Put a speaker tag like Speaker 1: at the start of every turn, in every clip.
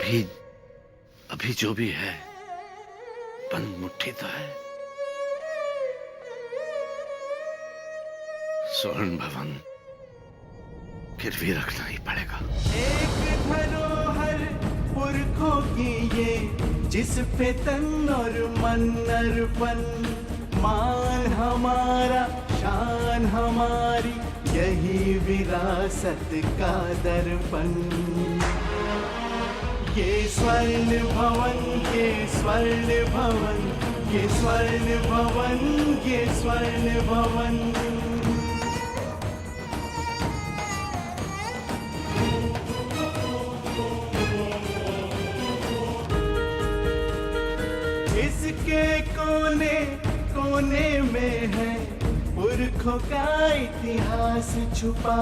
Speaker 1: अभी अभी जो भी है बंद मुट्ठी तो है। स्वर्ण भवन गिरवी रखना ही पड़ेगा।
Speaker 2: एक धरोहर पुरखों की ये, जिस पे तन और मन अर्पण, मान हमारा शान हमारी, यही विरासत का दर्पण। ये स्वर्ण भवन, ये स्वर्ण भवन, ये स्वर्ण भवन, ये स्वर्ण भवन। इसके कोने कोने में है पुरखों का इतिहास छुपा।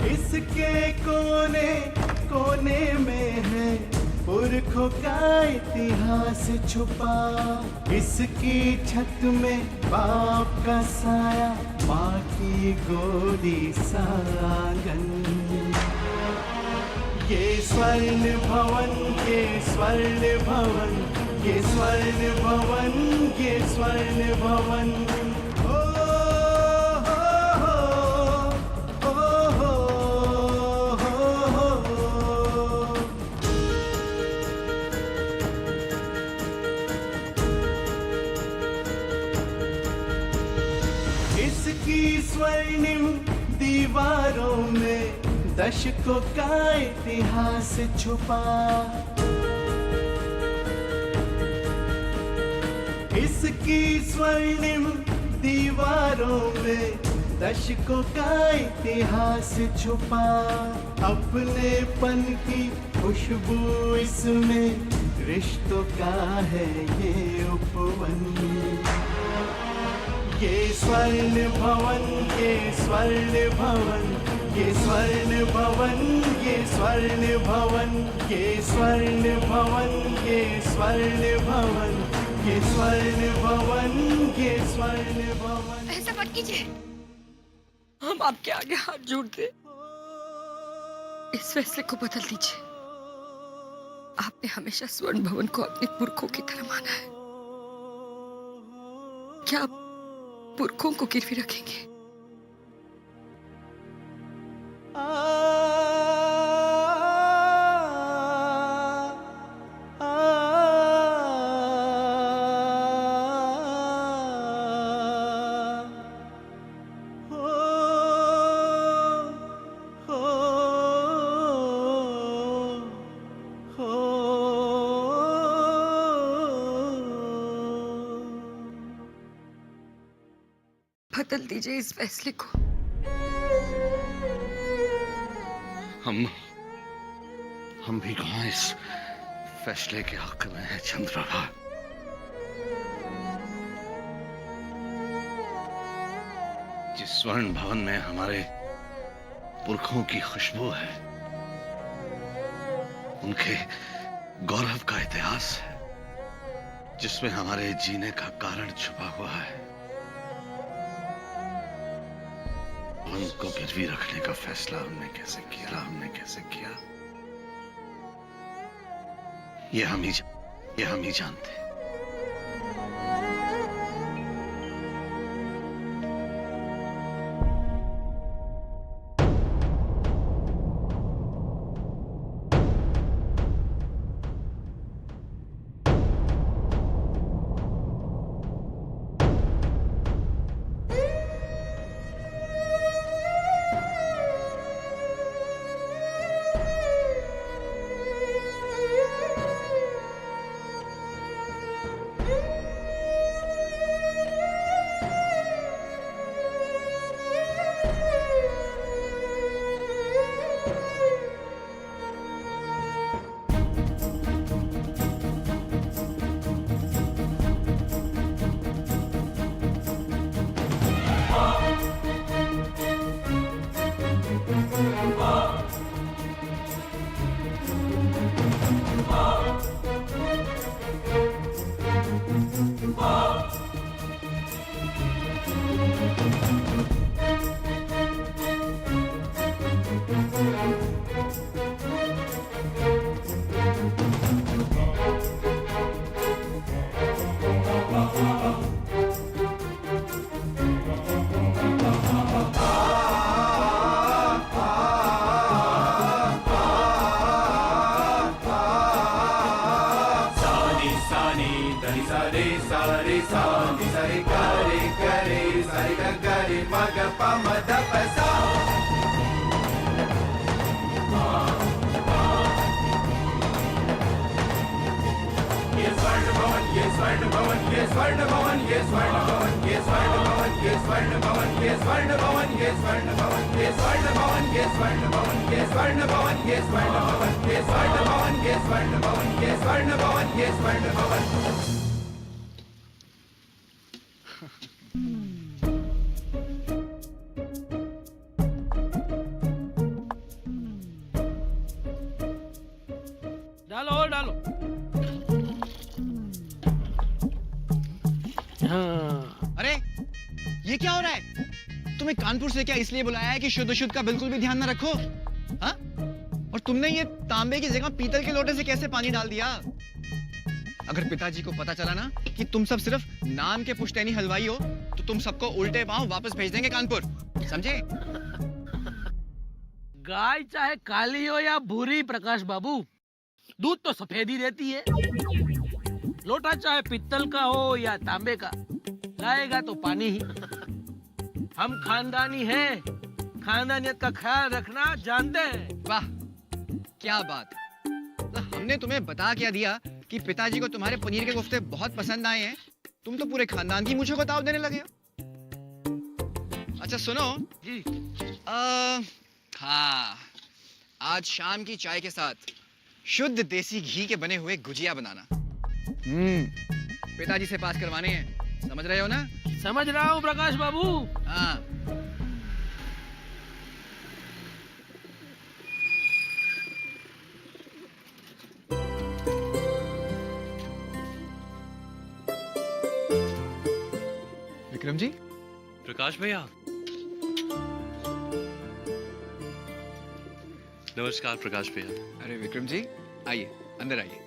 Speaker 2: इसके कोने कोने में है पुरखों का इतिहास छुपा। इसकी छत में बाप का साया, माँ की गोदी सा आंगन। ये स्वर्ण भवन, ये स्वर्ण भवन, ये स्वर्ण भवन, ये स्वर्ण भवन। ओ हो हो हो हो हो। इसकी स्वर्णिम दीवारों में दशकों का इतिहास छुपा। इसकी स्वर्णिम दीवारों में दशकों का इतिहास छुपा। अपनेपन की खुशबू इसमें, रिश्तों का है ये उपवन। ये स्वर्ण भवन, ये स्वर्ण भवन, ये स्वर्ण भवन, ये स्वर्ण भवन, ये स्वर्ण भवन, ये स्वर्ण भवन, ये स्वर्ण भवन, ये स्वर्ण भवन।
Speaker 3: ऐसा मत कीजिए, हम आपके आगे हाथ जोड़ते, इस फैसले को बदल दीजिए। आपने हमेशा स्वर्ण भवन को अपने पुरखों की तरह माना है। क्या आप पुरखों को गिरवी रखेंगे? बदल दीजिए इस फैसले को।
Speaker 1: हम भी कहाँ इस फैसले के हक में हैं चंद्रप्रभा। जिस स्वर्ण भवन में हमारे पुरखों की खुशबू है, उनके गौरव का इतिहास है, जिसमें हमारे जीने का कारण छुपा हुआ है, उनको गिरवी रखने का फैसला हमने कैसे किया ये हम ही जानते हैं।
Speaker 2: प म ध प सा ये स्वर्ण भवन ये स्वर्ण भवन ये स्वर्ण भवन ये स्वर्ण भवन ये स्वर्ण भवन ये स्वर्ण भवन ये स्वर्ण भवन ये स्वर्ण भवन ये स्वर्ण भवन ये स्वर्ण भवन ये स्वर्ण भवन ये स्वर्ण भवन ये स्वर्ण भवन ये स्वर्ण भवन ये स्वर्ण भवन ये स्वर्ण भवन
Speaker 4: डालो और डालो। हाँ।
Speaker 5: अरे ये क्या हो रहा है? तुम्हें कानपुर से क्या इसलिए बुलाया है कि शुद्ध शुद्ध का बिल्कुल भी ध्यान न रखो? हाँ? और तुमने ये तांबे की जगह पीतल के लोटे से कैसे पानी डाल दिया? अगर पिताजी को पता चला ना कि तुम सब सिर्फ नाम के पुश्तैनी हलवाई हो तो तुम सबको उल्टे पांव वापस भेज देंगे कानपुर, समझे?
Speaker 4: गाय चाहे काली हो या भूरी प्रकाश बाबू, दूध तो सफेद ही रहती है। लोटा चाहे पित्तल का हो या तांबे का, लाएगा तो पानी ही। हम खानदानी हैं, खानदानियत का ख्याल रखना जानते हैं।
Speaker 5: वाह, क्या बात। तो हमने तुम्हें बता क्या दिया कि पिताजी को तुम्हारे पनीर के कोफ्ते बहुत पसंद आए हैं, तुम तो पूरे खानदान की मुझे बताओ देने लगे हो। अच्छा सुनो
Speaker 4: जी।
Speaker 5: हाँ, आज शाम की चाय के साथ शुद्ध देसी घी के बने हुए गुजिया बनाना। पिताजी से पास करवाने हैं, समझ रहे हो ना?
Speaker 4: समझ रहा हूँ प्रकाश बाबू।
Speaker 5: हाँ। विक्रम जी।
Speaker 6: प्रकाश भैया, नमस्कार प्रकाश भैया।
Speaker 5: अरे विक्रम जी, आइए अंदर आइए।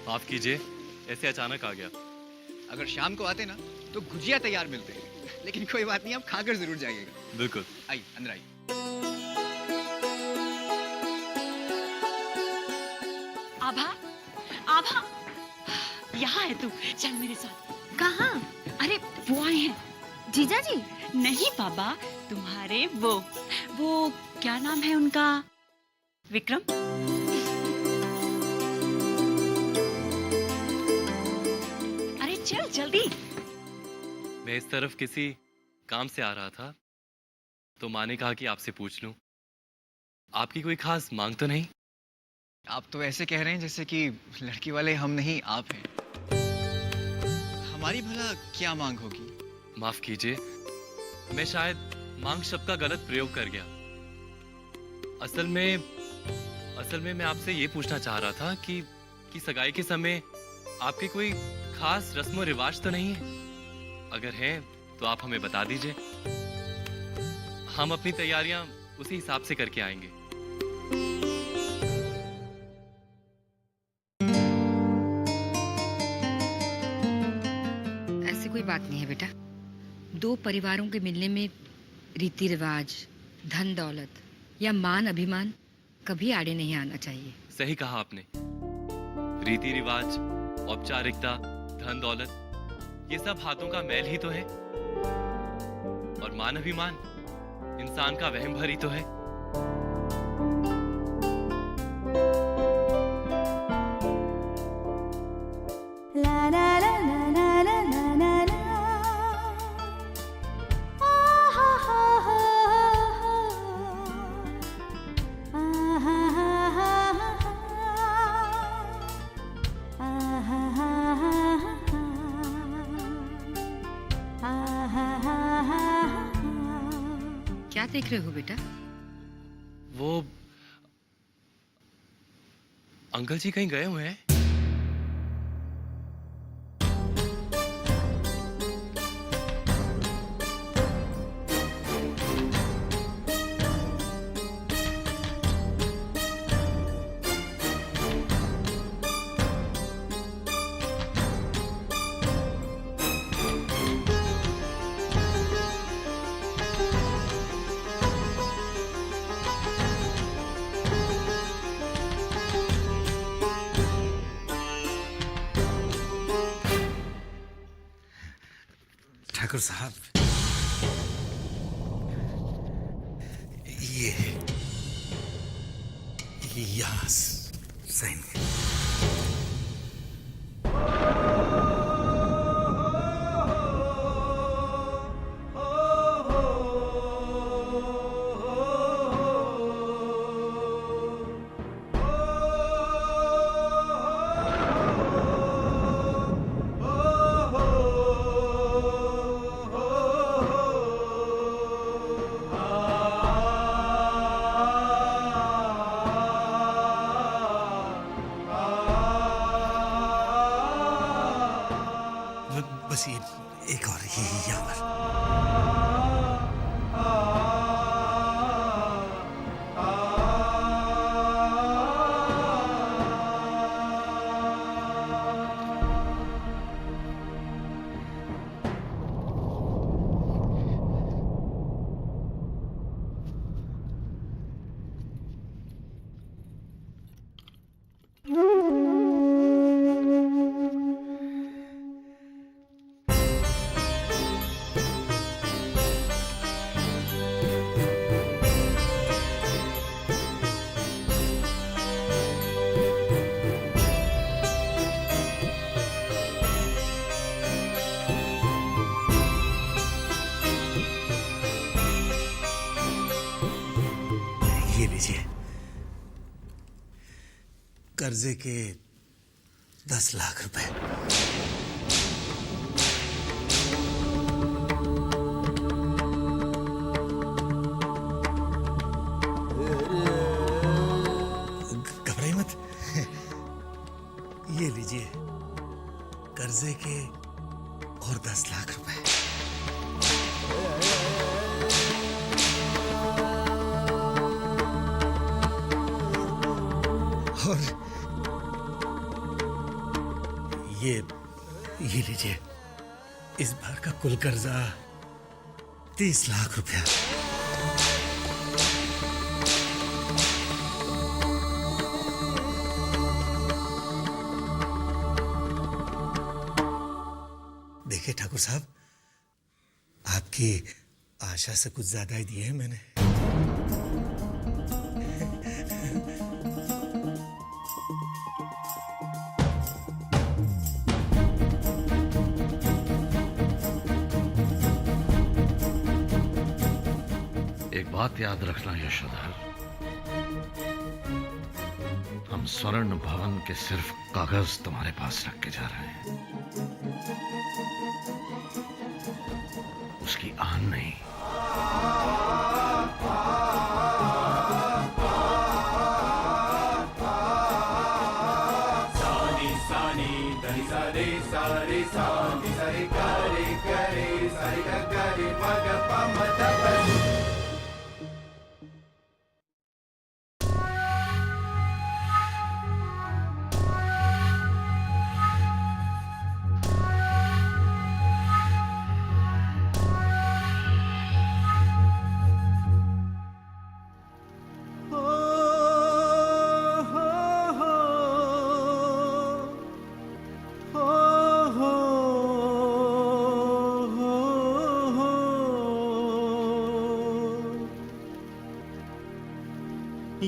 Speaker 6: माफ कीजिए, ऐसे अचानक आ गया।
Speaker 5: अगर शाम को आते ना तो गुजिया तैयार मिलते हैं, लेकिन कोई बात नहीं, आप खाकर जरूर जाइएगा।
Speaker 6: बिल्कुल।
Speaker 5: आइए अंदर आइए।
Speaker 7: आभा, आभा, यहाँ है तू, चल मेरे साथ। कहाँ? अरे वो आए हैं। जीजा जी? नहीं बाबा, तुम्हारे वो क्या नाम है उनका? विक्रम। अरे चल जल्दी।
Speaker 6: मैं इस तरफ किसी काम से आ रहा था, तो माँ ने कहा कि आपसे पूछ लूं। आपकी कोई खास मांग तो नहीं?
Speaker 5: आप तो ऐसे कह रहे हैं जैसे कि लड़की वाले हम नहीं आप हैं। हमारी भला क्या मांग होगी?
Speaker 6: माफ कीजिए, मैं शायद मांग शब्द का गलत प्रयोग कर गया। असल में मैं आपसे ये पूछना चाह रहा था कि सगाई के समय आपके कोई खास रस्म और रिवाज तो नहीं है? अगर है तो आप हमें बता दीजिए, हम अपनी तैयारियां उसी हिसाब से करके आएंगे।
Speaker 3: ऐसी कोई बात नहीं है बेटा। दो परिवारों के मिलने में रीति रिवाज, धन दौलत या मान अभिमान कभी आड़े नहीं आना चाहिए।
Speaker 6: सही कहा आपने। रीति रिवाज, औपचारिकता, धन दौलत, ये सब हाथों का मैल ही तो है। और मान अभिमान इंसान का वहम भर ही तो है।
Speaker 3: क्या देख रहे हो बेटा?
Speaker 6: वो अंकल जी कहीं गए हुए हैं।
Speaker 8: ठाकुर साहब, ये यहाँ साइन। बस ये एक और ये यहाँ पर। ये लीजिए, कर्जे के 10 लाख रुपए। घबराइए मत। ये लीजिए, कर्जे के और 10 लाख रुपए। और ये लीजिए, इस बार का कुल कर्जा 30 लाख रुपया। देखिए ठाकुर साहब, आपकी आशा से कुछ ज्यादा ही दिए हैं मैंने।
Speaker 1: एक बात याद रखना यशोधर, हम स्वर्ण भवन के सिर्फ कागज तुम्हारे पास रख के जा रहे हैं, उसकी आन नहीं।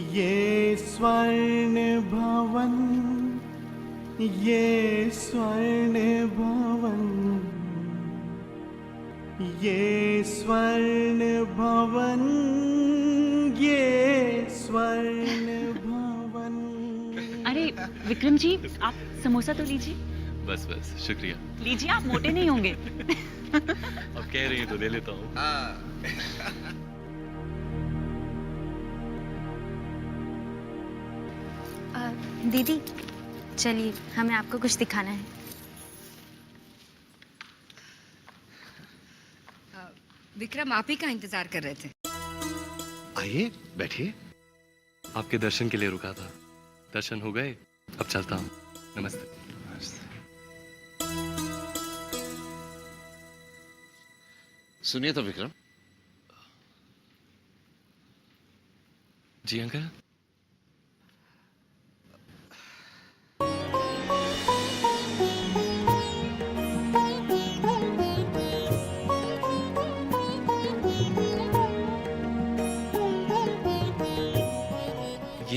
Speaker 2: ये स्वर्ण भवन, ये स्वर्ण भवन, ये स्वर्ण भवन, ये स्वर्ण भवन।
Speaker 7: अरे विक्रम जी, आप समोसा तो लीजिए।
Speaker 6: बस बस, शुक्रिया।
Speaker 7: लीजिए, आप मोटे नहीं होंगे।
Speaker 6: अब कह रही है तो ले लेता हूँ।
Speaker 9: दीदी चलिए, हमें आपको कुछ दिखाना है।
Speaker 3: विक्रम आप ही का इंतजार कर रहे थे।
Speaker 1: आइए बैठिए।
Speaker 6: आपके दर्शन के लिए रुका था, दर्शन हो गए, अब चलता हूँ। नमस्ते।
Speaker 1: सुनिए तो विक्रम।
Speaker 6: जी अंकल।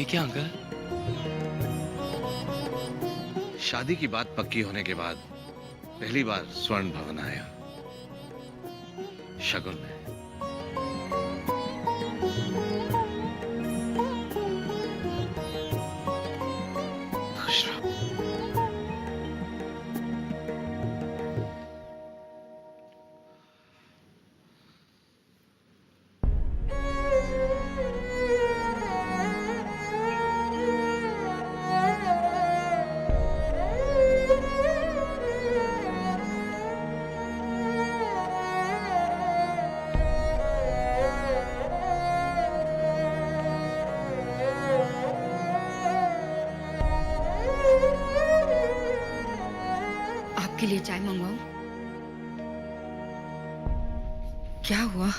Speaker 6: क्या अंकल?
Speaker 1: शादी की बात पक्की होने के बाद पहली बार स्वर्ण भवन आया शगुन में। खुश रहो।
Speaker 3: आपके लिए चाय मंगवाऊं? क्या हुआ?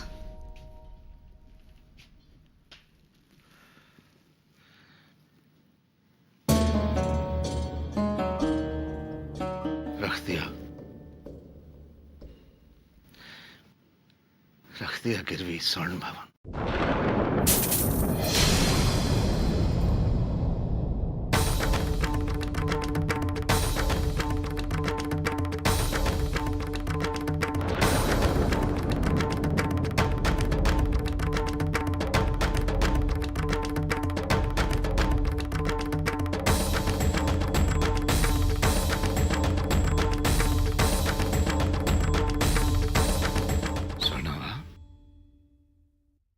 Speaker 3: रख दिया गिरवी स्वर्ण भवन।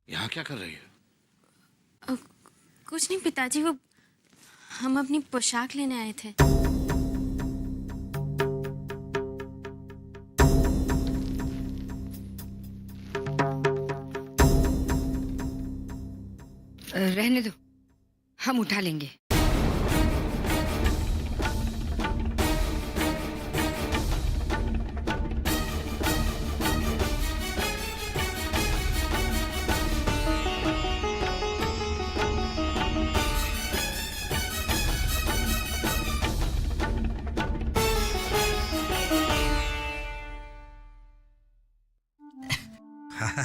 Speaker 3: यहाँ क्या कर रही है?
Speaker 9: कुछ नहीं पिताजी, वो हम अपनी पोशाक लेने आए थे।
Speaker 3: रहने दो, हम उठा लेंगे।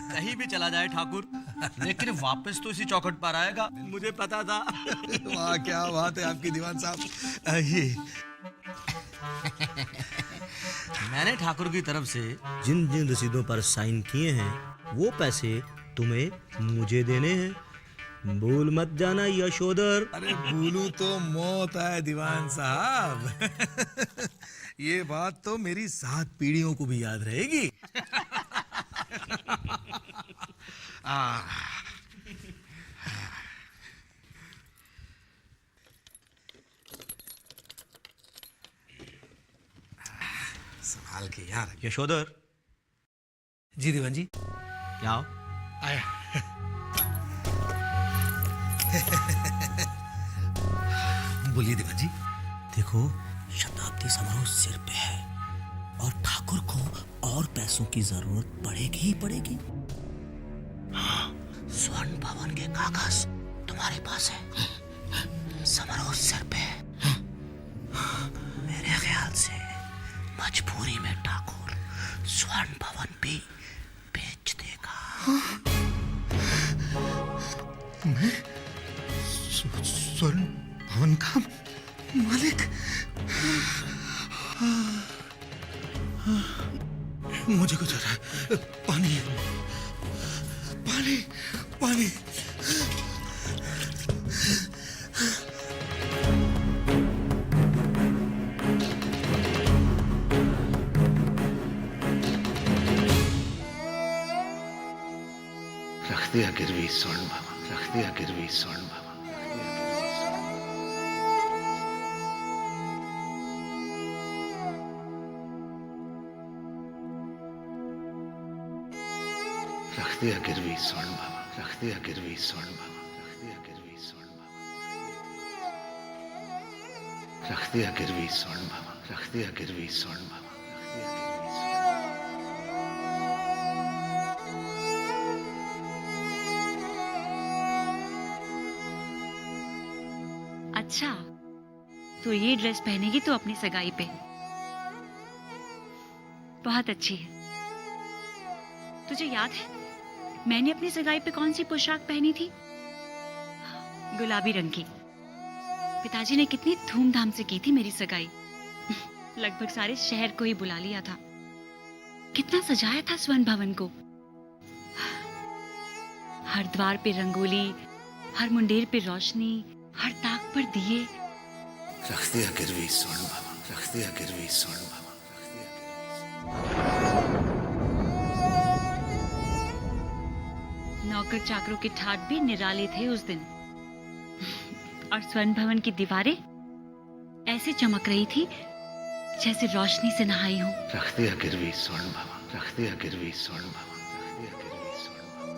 Speaker 10: कहीं भी चला जाए ठाकुर, लेकिन वापस तो इसी चौखट पर आएगा, मुझे पता था।
Speaker 8: वाह क्या बात है आपकी दीवान साहब। ये
Speaker 10: मैंने ठाकुर की तरफ से जिन जिन रसीदों पर साइन किए हैं वो पैसे तुम्हें मुझे देने हैं, भूल मत जाना यशोधर।
Speaker 8: अरे भूलू तो मौत है दीवान साहब। ये बात तो मेरी 7 पीढ़ियों को भी याद रहेगी। संभाल के यार।
Speaker 10: यशोधर।
Speaker 8: जी दीवान जी।
Speaker 10: क्या हो?
Speaker 8: आया। बोलिए दीवान जी।
Speaker 10: देखो, शताब्दी समारोह सिर पे है और ठाकुर को और पैसों की जरूरत पड़ेगी ही पड़ेगी। हाँ, स्वर्ण भवन के कागज तुम्हारे पास है, समारोह सिर पे है। मेरे ख्याल से मजबूरी में ठाकुर स्वर्ण भवन भी बेच देगा।
Speaker 8: मैं स्वर्ण भवन का मालिक? मुझे कुछ आ रहा है। पानी पानी पानी।
Speaker 1: रख दिया गिरवी स्वर्ण भवन, रख दिया गिरवी स्वर्ण भवन। रख दिया गिरवी स्वर्ण भवन, रख दिया गिरवी स्वर्ण भवन, रख दिया गिरवी स्वर्ण भवन, रख दिया गिरवी स्वर्ण भवन, रख दिया गिरवी स्वर्ण भवन, रख दिया गिरवी स्वर्ण।
Speaker 7: अच्छा, तो ये ड्रेस पहनेगी तो अपनी सगाई पे? बहुत अच्छी है। तुझे याद है मैंने अपनी सगाई पे कौन सी पोशाक पहनी थी? गुलाबी रंग की। पिताजी ने कितनी धूमधाम से की थी मेरी सगाई। लगभग सारे शहर को ही बुला लिया था। कितना सजाया था स्वर्ण भवन को। हर द्वार पे रंगोली, हर मुंडेर पे रोशनी, हर ताक पर दिए।
Speaker 1: रख दिया गिरवी स्वर्ण भवन, रख दिया गिरवी स्वर्ण भवन, रख दिया गिरवी।
Speaker 7: नौकर चाकरों के ठाट भी निराले थे उस दिन। और स्वर्ण भवन की दीवारें ऐसे चमक रही थी जैसे रोशनी से नहाई हूं।
Speaker 1: रख दिया गिरवी स्वर्ण भवन, रख दिया गिरवी स्वर्ण भवन, रख दिया गिरवी स्वर्ण भवन।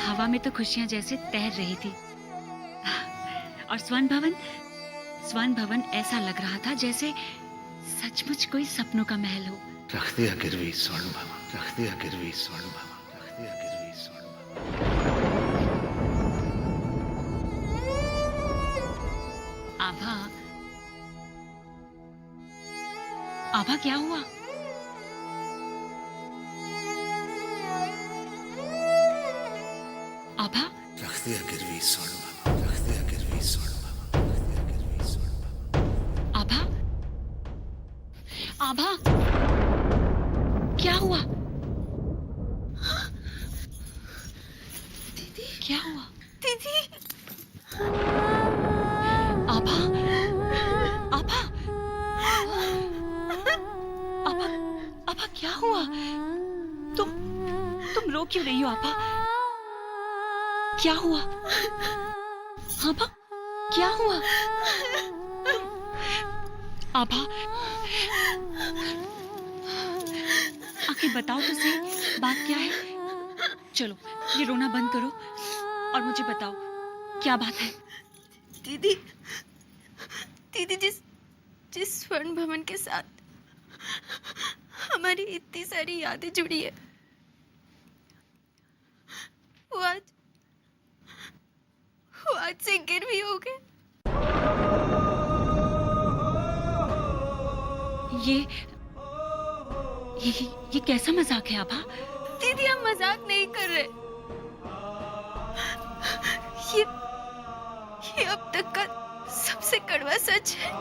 Speaker 7: हवा में तो खुशियां जैसे तैर रही थी। और स्वर्ण भवन ऐसा लग रहा था जैसे सचमुच कोई सपनों का महल हो।
Speaker 1: रख दिया गिरवी स्वर्ण भवन, रख दिया गिरवी स्वर्ण भवन, रख दिया गिरवी स्वर्ण भवन।
Speaker 7: आभा, आभा क्या हुआ? आभा,
Speaker 1: रख दिया गिरवी स्वर्ण भवन, रख दिया गिरवी स्वर्ण भवन, रख दिया गिरवी स्वर्ण भवन।
Speaker 7: आभा, आभा, क्या हुआ? दीदी, क्या हुआ? दीदी, आभा, आभा, आभा, आभा, क्या हुआ? तुम रो क्यों रही हो आभा? क्या हुआ? आभा, क्या हुआ? आभा, आखिर बताओ तो सही, बात क्या है? चलो, ये रोना बंद करो और मुझे बताओ क्या बात है।
Speaker 9: दीदी, दीदी जिस स्वर्ण भवन के साथ हमारी इतनी सारी यादें जुड़ी है, वो आज से गिरवी हो गए।
Speaker 7: ये कैसा मजाक है आभा?
Speaker 9: दीदी, हम मजाक नहीं कर रहे। ये अब तक का सबसे कड़वा सच है।